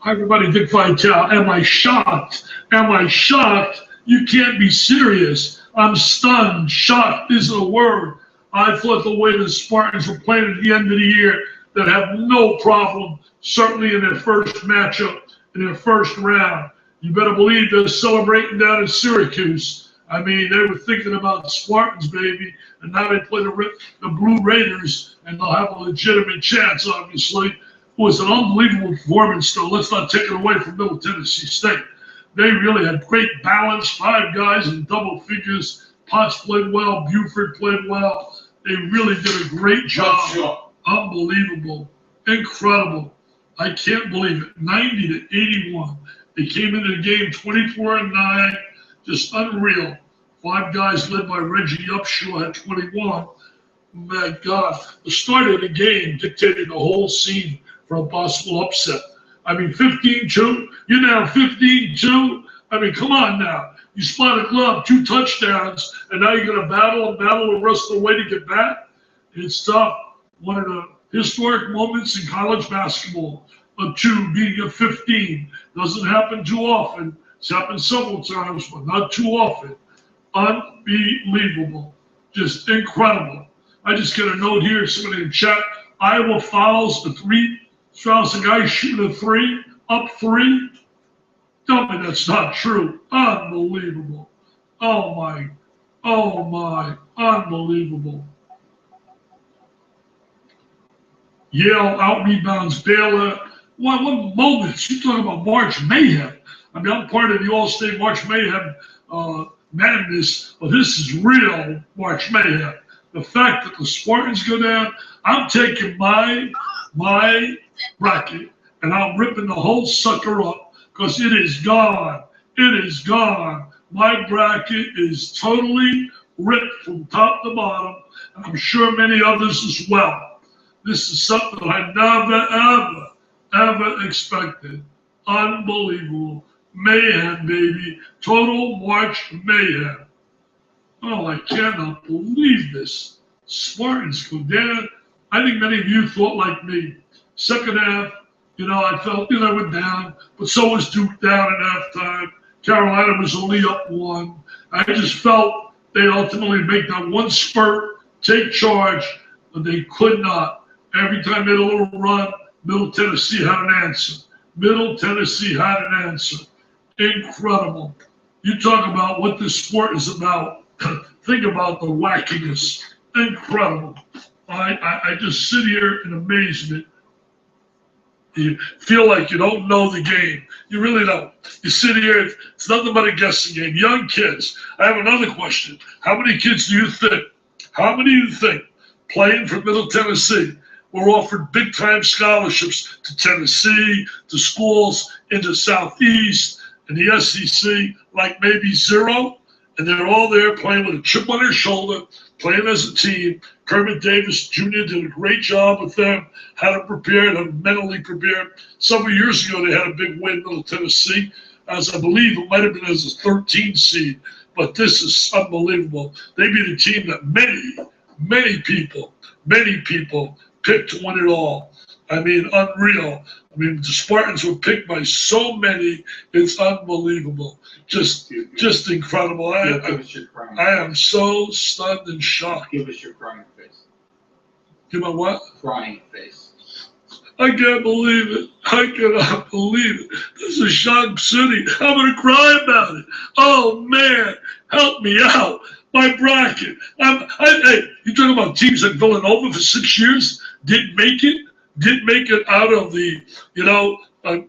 Hi, everybody. Dick Vitale. Am I shocked? Am I shocked? You can't be serious. I'm stunned. Shocked isn't a word. I thought the way the Spartans were playing at the end of the year, that have no problem, certainly in their first matchup, in their first round. You better believe they're celebrating down in Syracuse. I mean, they were thinking about the Spartans, baby, and now they play the Blue Raiders, and they'll have a legitimate chance, obviously. It was an unbelievable performance, though. Let's not take it away from Middle Tennessee State. They really had great balance, 5 guys in double figures. Potts played well, Buford played well. They really did a great job. Sure. Unbelievable, incredible. I can't believe it. 90-81. They came into the game 24-9, just unreal. 5 guys led by Reggie Upshaw had 21. My God, the start of the game dictated the whole scene for a possible upset. I mean, 15-2, you're now 15-2. I mean, come on now. You spot a glove, 2 touchdowns, and now you're going to battle the rest of the way to get back? It's tough. One of the historic moments in college basketball, a 2 beating a 15. Doesn't happen too often. It's happened several times, but not too often. Unbelievable. Just incredible. I just get a note here, somebody in chat. Iowa fouls the 3. Fouls the guy shooting a 3, up 3. Tell me that's not true. Unbelievable. Oh my, unbelievable. Yale out-rebounds Baylor. What moments? You talk about March Mayhem. I mean, I'm part of the All-State March Mayhem madness, but this is real March Mayhem. The fact that the Spartans go down, I'm taking my bracket and I'm ripping the whole sucker up because it is gone. It is gone. My bracket is totally ripped from top to bottom, and I'm sure many others as well. This is something I never, ever expected. Unbelievable. Mayhem, baby. Total March mayhem. Oh, I cannot believe this. Spartans go down. I think many of you thought like me. Second half, I felt, we're down, but so was Duke down at halftime. Carolina was only up 1. I just felt they ultimately make that one spurt, take charge, but they could not. Every time they had a little run, Middle Tennessee had an answer. Middle Tennessee had an answer. Incredible. You talk about what this sport is about. Think about the wackiness. Incredible. I just sit here in amazement. You feel like you don't know the game. You really don't. You sit here, it's nothing but a guessing game. Young kids. I have another question. How many kids do you think playing for Middle Tennessee were offered big-time scholarships to Tennessee, to schools in the Southeast, and the SEC, like maybe 0? And they're all there playing with a chip on their shoulder, playing as a team. Kermit Davis Jr. did a great job with them, had them prepared, had them mentally prepared. Several years ago, they had a big win, Middle Tennessee, as I believe it might have been as a 13th seed. But this is unbelievable. They beat a team that many people picked to win it all. I mean, unreal. I mean, the Spartans were picked by so many. It's unbelievable. Just incredible. I am so stunned and shocked. Give us your crying face. Give my what? Crying face. I can't believe it. I cannot believe it. This is Shock City. I'm going to cry about it. Oh, man. Help me out. My bracket. Hey, you talking about teams like Villanova for 6 years didn't make it out of the,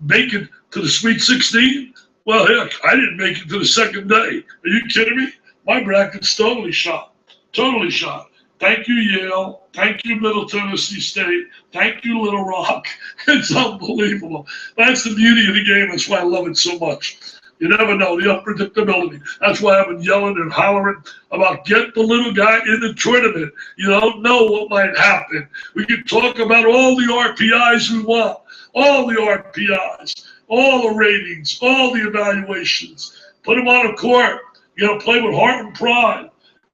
make it to the Sweet 16? Well, heck, I didn't make it to the second day. Are you kidding me? My bracket's totally shot. Totally shot. Thank you, Yale. Thank you, Middle Tennessee State. Thank you, Little Rock. It's unbelievable. That's the beauty of the game. That's why I love it so much. You never know, the unpredictability. That's why I've been yelling and hollering about get the little guy in the tournament. You don't know what might happen. We can talk about all the RPIs we want, all the RPIs, all the ratings, all the evaluations. Put them on the court. You got to play with heart and pride.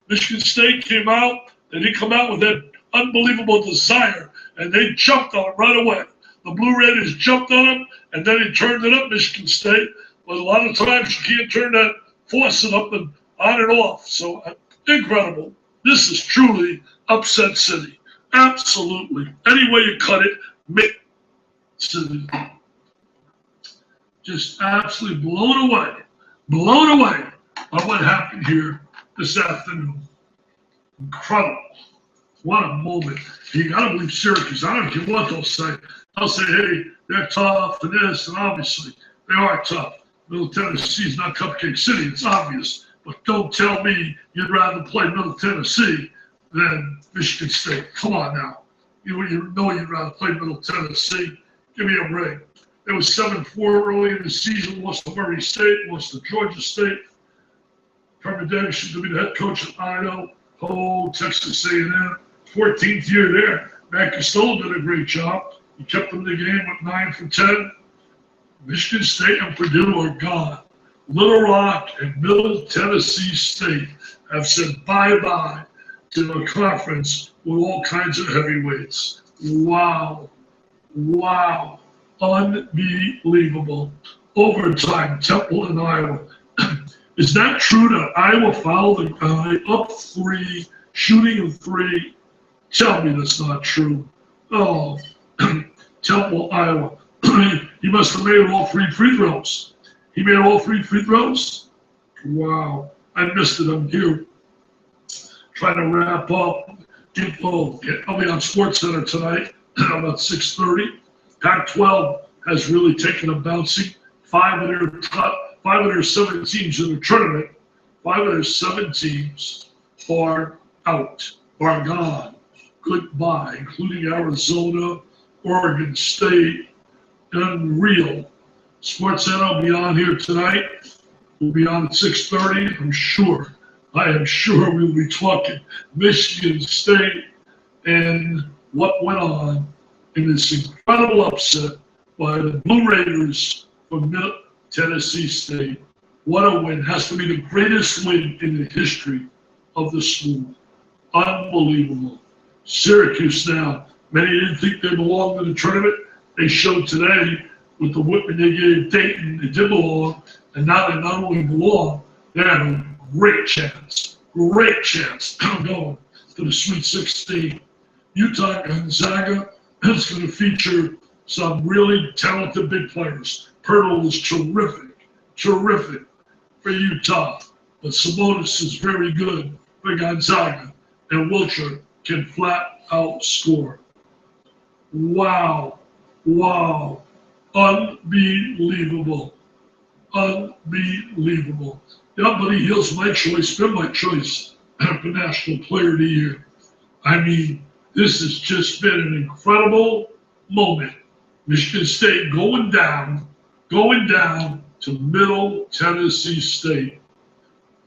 Michigan State came out. They didn't come out with that unbelievable desire, and they jumped on them right away. The Blue Raiders jumped on them, and then he turned it up, Michigan State. But a lot of times you can't turn that faucet up and on and off. So incredible. This is truly upset city. Absolutely. Any way you cut it, make city. Just absolutely blown away by what happened here this afternoon. Incredible. What a moment. You got to believe Syracuse. I don't care what they'll say. They'll say, hey, they're tough and this, and obviously they are tough. Middle Tennessee is not Cupcake City. It's obvious. But don't tell me you'd rather play Middle Tennessee than Michigan State. Come on now. You know you'd rather play Middle Tennessee. Give me a break. It was 7-4 early in the season. Lost to Murray State. Lost to Georgia State. Kermit Davis used to be the head coach at Idaho. Oh, Texas A&M. 14th year there. Matt Costello did a great job. He kept them in the game with 9 from 10. Michigan State and Purdue are gone. Little Rock and Middle Tennessee State have said bye-bye to a conference with all kinds of heavyweights. Wow. Wow. Unbelievable. Overtime, Temple and Iowa. Is that true that Iowa fouled a guy up 3, shooting a 3? Tell me that's not true. Oh, Temple, Iowa. He must have made all 3 free throws. He made all 3 free throws? Wow. I missed it. I'm here trying to wrap up. I'll be on SportsCenter tonight about 6:30. Pac-12 has really taken a bouncing. 5 of their 7 teams in the tournament, 5 of their 7 teams are out, are gone. Goodbye, including Arizona, Oregon State, unreal. SportsCenter will be on here tonight. We'll be on at 6:30. I am sure we'll be talking Michigan State and what went on in this incredible upset by the Blue Raiders from Tennessee State. What a win. Has to be the greatest win in the history of the school. Unbelievable. Syracuse now. Many didn't think they belonged in the tournament. They showed today with the whipping they gave Dayton, they did belong. And now they not only belong, they have a great chance of going to the Sweet 16. Utah Gonzaga is going to feature some really talented big players. Pirtle is terrific for Utah. But Sabonis is very good for Gonzaga. And Wilcher can flat out score. Wow. Unbelievable. Yeah, Buddy Hield's my choice, been my choice for National Player of the Year. I mean, this has just been an incredible moment. Michigan State going down to Middle Tennessee State.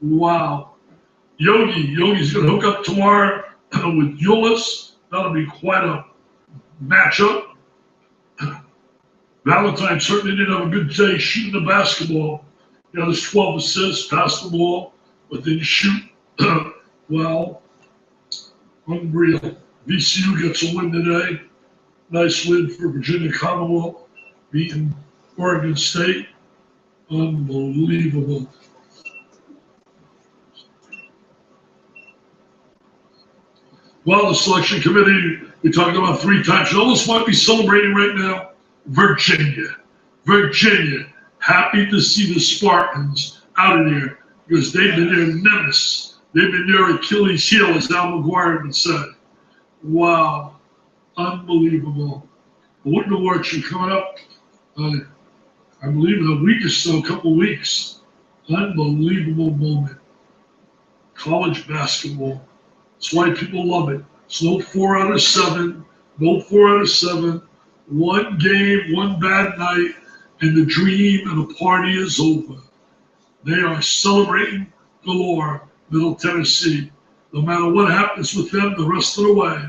Wow. Yogi's going to hook up tomorrow with Ulis. That'll be quite a matchup. Valentine certainly didn't have a good day shooting the basketball. He had his 12 assists, passed the ball, but didn't shoot well. Unreal. VCU gets a win today. Nice win for Virginia Commonwealth, beating Oregon State. Unbelievable. Well, the selection committee, we talked about 3 times. You almost might be celebrating right now. Virginia, happy to see the Spartans out of there because they've been their nemesis. They've been their Achilles heel, as Al McGuire would said. Wow, unbelievable. Wooden Awards are coming up, I believe in a week or so, a couple weeks. Unbelievable moment. College basketball. That's why people love it. It's no 4 out of 7, 1 game, 1 bad night, and the dream and the party is over. They are celebrating galore, Middle Tennessee. No matter what happens with them the rest of the way,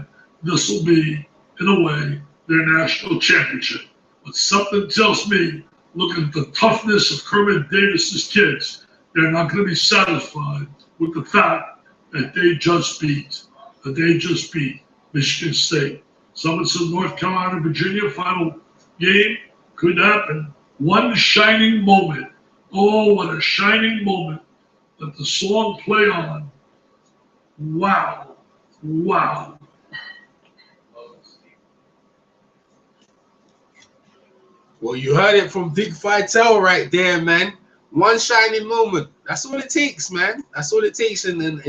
this will be, in a way, their national championship. But something tells me, looking at the toughness of Kermit Davis's kids, they're not going to be satisfied with the fact that they just beat Michigan State. Someone said North Carolina, Virginia, final game. Could happen. One shining moment. Oh, what a shining moment. Let the song play on. Wow. Wow. Well, you heard it from Big Vital right there, man. One shining moment. That's all it takes, man. That's all it takes in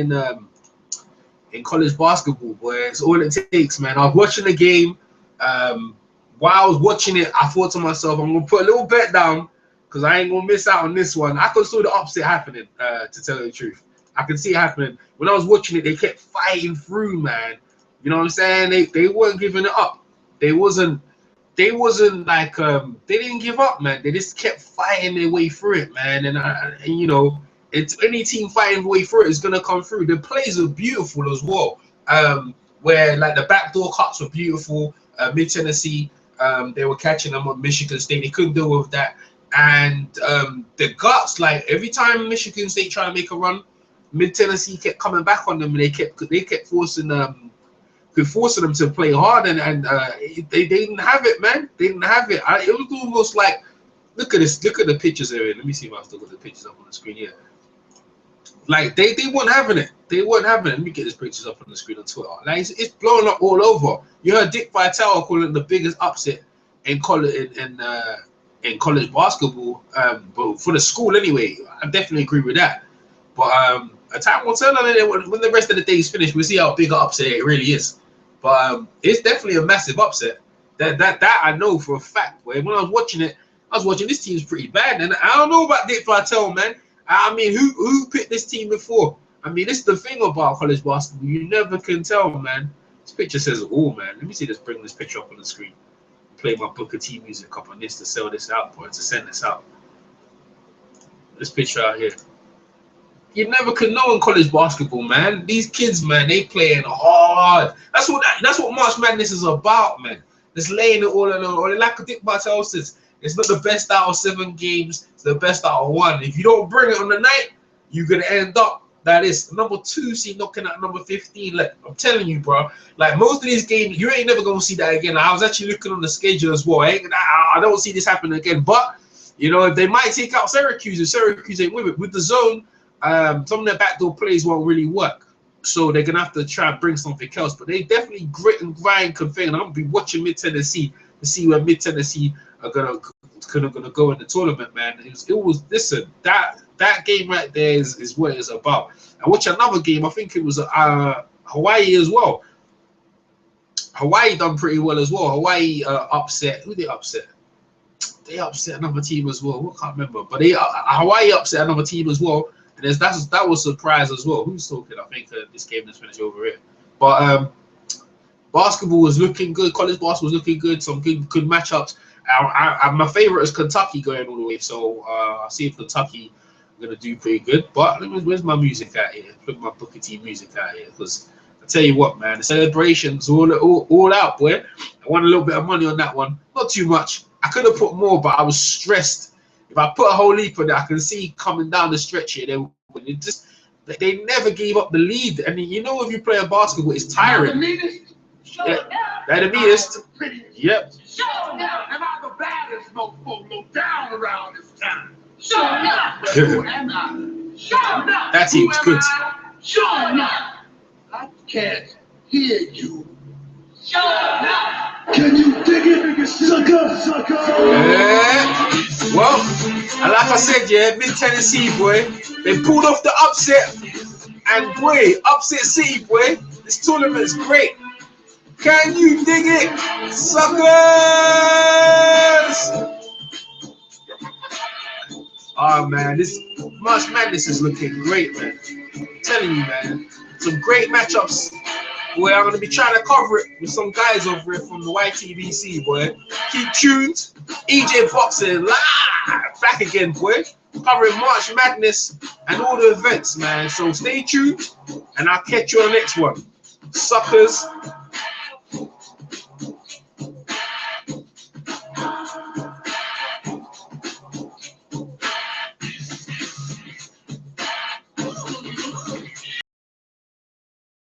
college basketball, boy. It's all it takes, man. I was watching the game. While I was watching it, I thought to myself, I'm gonna put a little bet down because I ain't gonna miss out on this one. I could see the upset happening, to tell you the truth. I could see it happening. When I was watching it, they kept fighting through, man. You know what I'm saying? They weren't giving it up. They wasn't like they didn't give up, man. They just kept fighting their way through it, man. And you know, it's any team fighting their way through it is gonna come through. The plays are beautiful as well. Where like the backdoor cuts were beautiful. Mid Tennessee, they were catching them at Michigan State. They couldn't deal with that. And the guts, like every time Michigan State tried to make a run, Mid Tennessee kept coming back on them, and they kept forcing them to play hard, and they didn't have it, man. They didn't have it. It was almost like, look at this, look at the pictures here. Let me see if I still got the pictures up on the screen here. Like they weren't having it. They weren't having it. Let me get these pictures up on the screen on Twitter. Like it's blowing up all over. You heard Dick Vitale calling it the biggest upset in college in college basketball, but for the school anyway. I definitely agree with that. But a time will tell. When the rest of the day is finished, we'll see how big an upset it really is. But it's definitely a massive upset. That I know for a fact. When I was watching it, I was watching this team's pretty bad, and I don't know about Dick Vitale, man. I mean, who picked this team before? I mean, this is the thing about college basketball. You never can tell, man. This picture says it all, man. Let me see this. Bring this picture up on the screen. Play my Booker T music up on this to sell this out, boy, to send this out. This picture out here. You never can know in college basketball, man. These kids, man, they playing hard. That's what March Madness is about, man. Just laying it all on. Like Dick Vitale says, it's not the best out of 7 games. It's the best out of 1. If you don't bring it on the night, you're gonna end up that is number 2 seed knocking out number 15. Like I'm telling you, bro. Like most of these games, you ain't never gonna see that again. I was actually looking on the schedule as well. I don't see this happening again. But you know, they might take out Syracuse if Syracuse ain't with it. With the zone, some of their backdoor plays won't really work. So they're gonna have to try and bring something else. But they definitely grit and grind can thing. And I'm gonna be watching Mid Tennessee to see where Mid Tennessee are gonna go in the tournament, man. It was listen, that game right there is what it's about. And watch another game. I think it was Hawaii as well. Hawaii done pretty well as well. Hawaii upset. Who they upset? They upset another team as well. I can't remember. But Hawaii upset another team as well. And that was a surprise as well. Who's talking? I think this game is finished over here. But basketball was looking good. College basketball was looking good. Some good matchups. My favorite is Kentucky going all the way. So I'll see if Kentucky are going to do pretty good. But where's my music out here? Put my Booker T music out here. Because I tell you what, man, the celebrations all out, boy. I won a little bit of money on that one. Not too much. I could have put more, but I was stressed. If I put a whole heap of that, I can see coming down the stretch here. They never gave up the lead. And you know, if you play a basketball, it's tiring. They're the meanest. Yep. And I'm the baddest mofo down around this time. That team's good. I can't hear you. Can you dig it, sucker? Yeah. Well, and like I said, yeah, Mid Tennessee, boy, they pulled off the upset, and boy, upset city, boy. This tournament's great. Can you dig it, suckers? Oh man, this March Madness is looking great, man. I'm telling you, man, some great matchups. Boy, I'm gonna be trying to cover it with some guys over here from the YTBC, boy. Keep tuned. EJ Boxing live back again, boy. Covering March Madness and all the events, man. So stay tuned, and I'll catch you on the next one. Suckers.